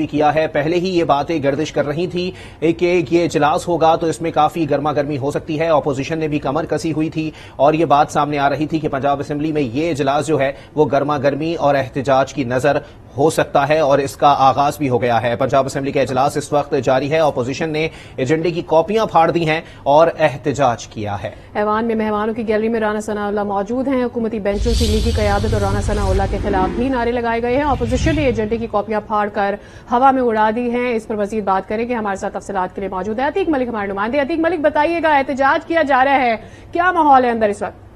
کیا ہے۔ پہلے ہی یہ باتیں گردش کر رہی تھی کہ یہ اجلاس ہوگا تو اس میں کافی گرما گرمی ہو سکتی ہے۔ اپوزیشن نے بھی کمر کسی ہوئی تھی اور یہ بات سامنے آ رہی تھی کہ پنجاب اسمبلی میں یہ اجلاس جو ہے وہ گرما گرمی اور احتجاج کی نظر ہو سکتا ہے اور اس کا آغاز بھی ہو گیا ہے۔ پنجاب اسمبلی کا اجلاس اس وقت جاری ہے۔ اپوزیشن نے ایجنڈے کی کاپیاں پھاڑ دی ہیں اور احتجاج کیا ہے۔ ایوان میں مہمانوں کی گیلری میں رانا ثناء اللہ موجود ہیں۔ حکومتی بینچوں سے لیگی قیادت اور رانا ثناء اللہ کے خلاف بھی نعرے لگائے گئے ہیں۔ اپوزیشن نے ایجنڈے کی کاپیاں پھاڑ کر ہوا میں اڑا دی ہیں۔ اس پر مزید بات کریں گے، ہمارے ساتھ تفصیلات کے لیے موجود ہے عتیق ملک ہمارے نمائندے۔ عتیق ملک، بتائیے گا، احتجاج کیا جا رہا ہے، کیا ماحول ہے اندر اس وقت؟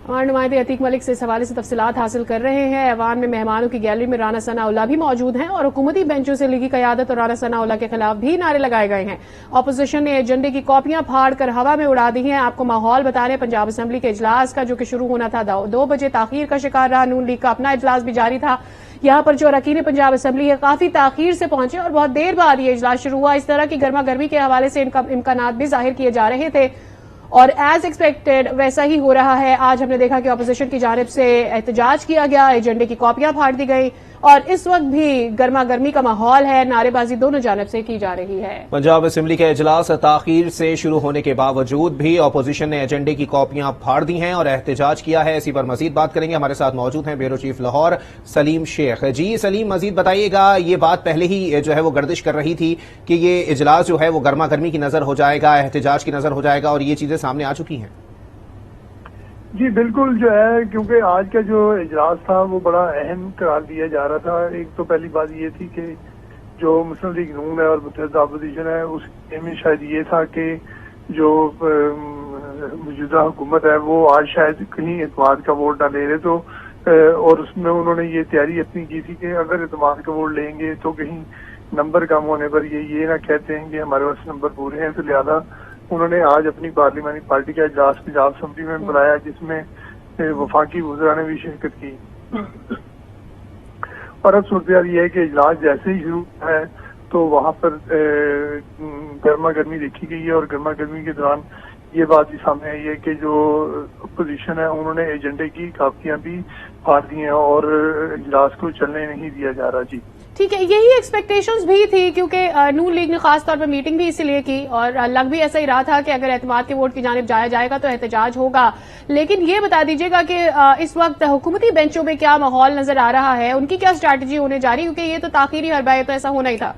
ہمارے نمائندے عتیق ملک سے اس حوالے سے تفصیلات حاصل کر رہے ہیں۔ ایوان میں مہمانوں کی گیلری میں رانا ثناء اللہ بھی موجود ہیں اور حکومتی بینچوں سے لیگی قیادت اور رانا ثناء اللہ کے خلاف بھی نعرے لگائے گئے ہیں۔ اپوزیشن نے ایجنڈے کی کاپیاں پھاڑ کر ہوا میں اڑا دی ہیں۔ آپ کو ماحول بتا رہے ہیں پنجاب اسمبلی کے اجلاس کا، جو کہ شروع ہونا تھا 2 بجے، تاخیر کا شکار رہا۔ نون لیگ کا اپنا اجلاس بھی جاری تھا۔ یہاں پر جو اراکین پنجاب اسمبلی ہے کافی تاخیر سے پہنچے اور بہت دیر بعد یہ اجلاس شروع ہوا۔ اس طرح کی گرما گرمی کے حوالے سے امکانات بھی ظاہر کیے جا رہے تھے اور ایز ایکسپیکٹڈ ویسا ہی ہو رہا ہے۔ آج ہم نے دیکھا کہ اپوزیشن کی جانب سے احتجاج کیا گیا، ایجنڈے کی کاپیاں پھاڑ دی گئی اور اس وقت بھی گرما گرمی کا ماحول ہے، نعرے بازی دونوں جانب سے کی جا رہی ہے۔ پنجاب اسمبلی کا اجلاس تاخیر سے شروع ہونے کے باوجود بھی اپوزیشن نے ایجنڈے کی کاپیاں پھاڑ دی ہیں اور احتجاج کیا ہے۔ اسی پر مزید بات کریں گے، ہمارے ساتھ موجود ہیں بیورو چیف لاہور سلیم شیخ۔ جی سلیم، مزید بتائیے گا، یہ بات پہلے ہی جو ہے وہ گردش کر رہی تھی کہ یہ اجلاس جو ہے وہ گرما گرمی کی نظر ہو جائے گا، احتجاج کی نظر ہو جائے گا اور یہ چیزیں سامنے آ چکی ہیں۔ جی بالکل، جو ہے کیونکہ آج کا جو اجلاس تھا وہ بڑا اہم قرار دیا جا رہا تھا۔ ایک تو پہلی بات یہ تھی کہ جو مسلم لیگ نون ہے اور متحدہ اپوزیشن ہے، اس میں شاید یہ تھا کہ جو موجودہ حکومت ہے وہ آج شاید کہیں اعتماد کا ووٹ نہ لے رہے، تو اور اس میں انہوں نے یہ تیاری اپنی کی تھی کہ اگر اعتماد کا ووٹ لیں گے تو کہیں نمبر کم ہونے پر یہ نہ کہتے ہیں کہ ہمارے پاس نمبر پورے ہیں، تو لہٰذا انہوں نے آج اپنی پارلیمانی پارٹی کا اجلاس پنجاب اسمبلی میں بلایا، جس میں وفاقی وزراء نے بھی شرکت کی۔ اور اب صورتحال یہ ہے کہ اجلاس جیسے ہی شروع ہے تو وہاں پر گرما گرمی دیکھی گئی ہے اور گرما گرمی کے دوران یہ بات بھی سامنے آئی ہے کہ جو اپوزیشن ہے انہوں نے ایجنڈے کی کاپیاں بھی پھاڑ دی ہیں اور اجلاس کو چلنے نہیں دیا جا رہا۔ جی ٹھیک ہے، یہی ایکسپیکٹیشنز بھی تھی کیونکہ نون لیگ نے خاص طور پر میٹنگ بھی اسی لیے کی اور لگ بھی ایسا ہی رہا تھا کہ اگر اعتماد کے ووٹ کی جانب جایا جائے گا تو احتجاج ہوگا۔ لیکن یہ بتا دیجیے گا کہ اس وقت حکومتی بینچوں میں کیا ماحول نظر آ رہا ہے، ان کی کیا اسٹریٹجی ہونے جا رہی ہے، کیونکہ یہ تو تاخیری حربہ ہے، تو ایسا ہونا ہی تھا۔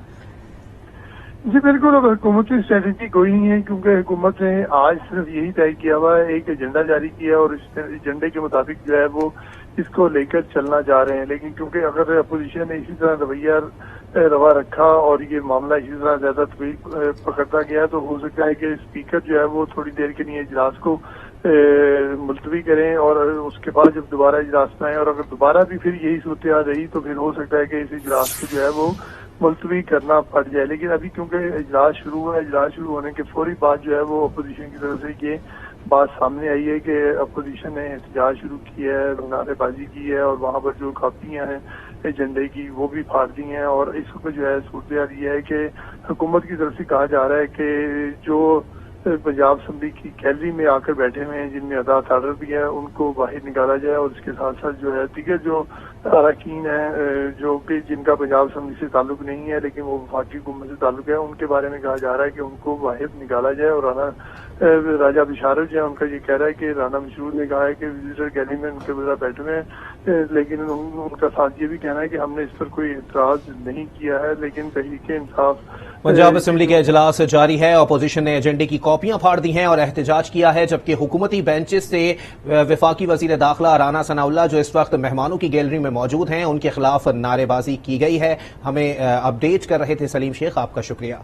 جی بالکل، اب حکومت کی اسٹریٹجی کوئی نہیں ہے کیونکہ حکومت نے آج صرف یہی طے کیا ہوا ہے، ایک ایجنڈا جاری کیا اور اس ایجنڈے کے مطابق جو ہے وہ اس کو لے کر چلنا جا رہے ہیں۔ لیکن کیونکہ اگر اپوزیشن نے اسی طرح رویہ روا رکھا اور یہ معاملہ اسی طرح زیادہ طویل پکڑتا گیا تو ہو سکتا ہے کہ اسپیکر جو ہے وہ تھوڑی دیر کے لیے اجلاس کو ملتوی کریں اور اس کے بعد جب دوبارہ اجلاس میں آئیں، اور اگر دوبارہ بھی پھر یہی صورتحال رہی تو پھر ہو سکتا ہے کہ اس اجلاس کو جو ہے وہ ملتوی کرنا پڑ جائے۔ لیکن ابھی کیونکہ اجلاس شروع ہوا ہے، اجلاس شروع ہونے کے فوری بعد جو ہے وہ اپوزیشن کی طرف سے یہ بات سامنے آئی ہے کہ اپوزیشن نے احتجاج شروع کی ہے، نعرے بازی کی ہے اور وہاں پر جو کاپیاں ہیں ایجنڈے کی وہ بھی پھاڑ دی ہیں۔ اور اس وقت جو ہے صورتحال یہ ہے کہ حکومت کی طرف سے کہا جا رہا ہے کہ جو پنجاب اسمبلی کی گیلری میں آ کر بیٹھے ہوئے ہیں، جن میں عدالت آرڈر بھی ہے، ان کو باہر نکالا جائے اور اس کے ساتھ ساتھ جو ہے دیگر جو اراکین ہیں جو کہ جن کا پنجاب اسمبلی سے تعلق نہیں ہے لیکن وہ وفاقی حکومت سے تعلق ہے، ان کے بارے میں کہا جا رہا ہے کہ ان کو باہر نکالا جائے۔ اور راجہ بشارت جو ہے ان کا یہ کہہ رہا ہے کہ رانا مسعود نے کہا ہے کہ وزٹر گیلری میں ان کے وزراء بیٹھے ہوئے ہیں، لیکن ان کا ساتھ یہ بھی کہنا ہے کہ ہم نے اس پر کوئی اعتراض نہیں کیا ہے، لیکن تحریک انصاف پنجاب اسمبلی کا اجلاس جاری ہے۔ اپوزیشن نے ایجنڈے کی کاپیاں پھاڑ دی ہیں اور احتجاج کیا ہے، جبکہ حکومتی بینچز سے وفاقی وزیر داخلہ رانا ثناء اللہ جو اس وقت مہمانوں کی گیلری میں موجود ہیں ان کے خلاف نعرے بازی کی گئی ہے۔ ہمیں اپڈیٹ کر رہے تھے سلیم شیخ، آپ کا شکریہ۔